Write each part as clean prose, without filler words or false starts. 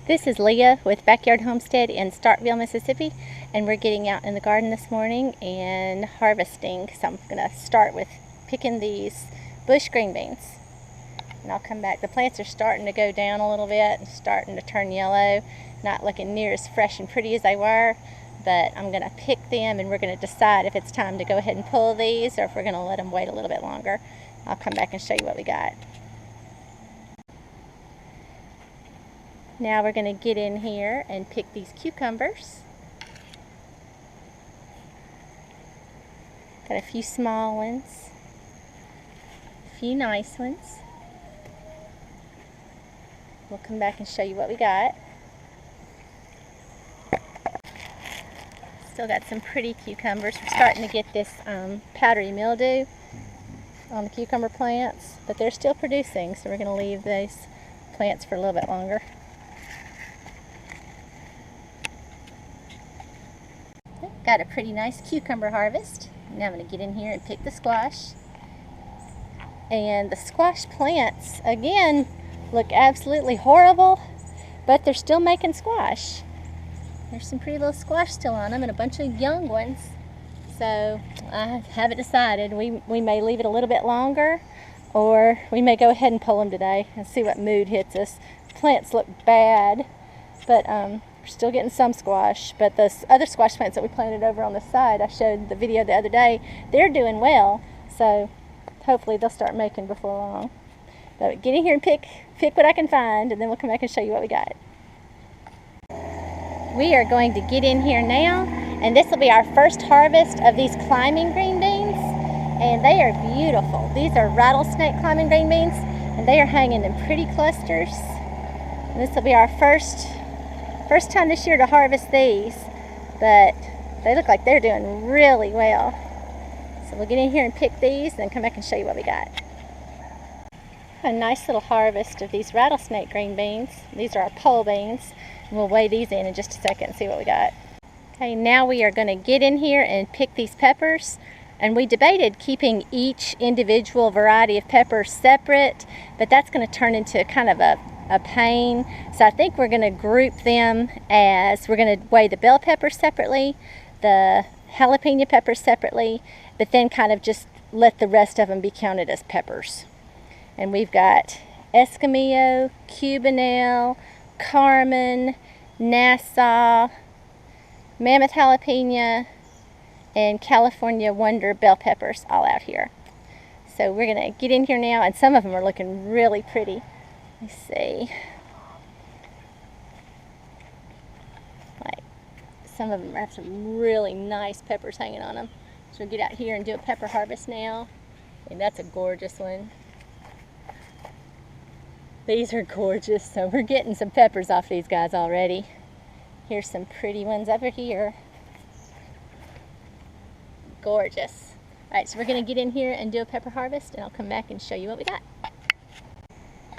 This is Leah with Backyard Homestead in Starkville, Mississippi, and we're getting out in the garden this morning and harvesting. So I'm going to start with picking these bush green beans, and I'll come back. The plants are starting to go down a little bit and starting to turn yellow, not looking near as fresh and pretty as they were, but I'm going to pick them and we're going to decide if it's time to go ahead and pull these or if we're going to let them wait a little bit longer. I'll come back and show you what we got. Now we're going to get in here and pick these cucumbers. Got a few small ones, a few nice ones. We'll come back and show you what we got. Still got some pretty cucumbers. We're starting to get this powdery mildew on the cucumber plants, but they're still producing, so we're going to leave these plants for a little bit longer. Got a pretty nice cucumber harvest. Now I'm going to get in here and pick the squash. And the squash plants, again, look absolutely horrible, but they're still making squash. There's some pretty little squash still on them and a bunch of young ones. So I haven't decided. We may leave it a little bit longer, or we may go ahead and pull them today and see what mood hits us. Plants look bad, but we're still getting some squash, but the other squash plants that we planted over on the side, I showed the video the other day, they're doing well, so hopefully they'll start making before long. But get in here and pick what I can find, and then we'll come back and show you what we got. We are going to get in here now, and this will be our first harvest of these climbing green beans, and they are beautiful. These are rattlesnake climbing green beans, and they are hanging in pretty clusters. And this will be our first time this year to harvest these, but they look like they're doing really well. So we'll get in here and pick these and then come back and show you what we got. A nice little harvest of these rattlesnake green beans. These are our pole beans, and we'll weigh these in just a second and see what we got. Okay, now we are going to get in here and pick these peppers, and we debated keeping each individual variety of peppers separate, but that's going to turn into kind of a pain. So I think we're going to group them as we're going to weigh the bell peppers separately, the jalapeno peppers separately, but then kind of just let the rest of them be counted as peppers. And we've got Escamillo, Cubanelle, Carmen, Nassau, Mammoth jalapeno, and California Wonder bell peppers all out here. So we're going to get in here now, and some of them are looking really pretty. Let's see. Like, some of them have some really nice peppers hanging on them. So we'll get out here and do a pepper harvest now. And that's a gorgeous one. These are gorgeous. So we're getting some peppers off these guys already. Here's some pretty ones over here. Gorgeous. Alright, so we're going to get in here and do a pepper harvest, and I'll come back and show you what we got.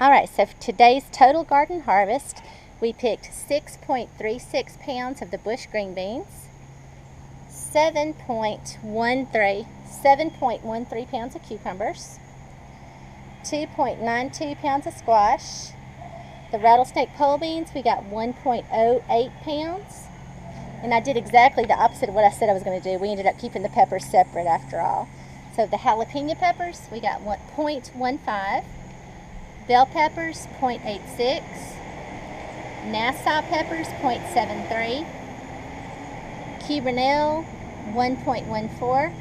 Alright, so for today's total garden harvest, we picked 6.36 pounds of the bush green beans, 7.13 pounds of cucumbers, 2.92 pounds of squash. The rattlesnake pole beans, we got 1.08 pounds. And I did exactly the opposite of what I said I was going to do. We ended up keeping the peppers separate after all. So the jalapeno peppers, we got 0.15. Bell peppers, 0.86. Nassau peppers, 0.73. Cubanelle, 1.14.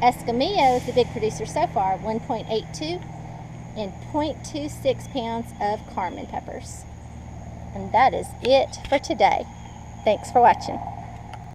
Escamillo is the big producer so far, 1.82. And 0.26 pounds of Carmen peppers. And that is it for today. Thanks for watching.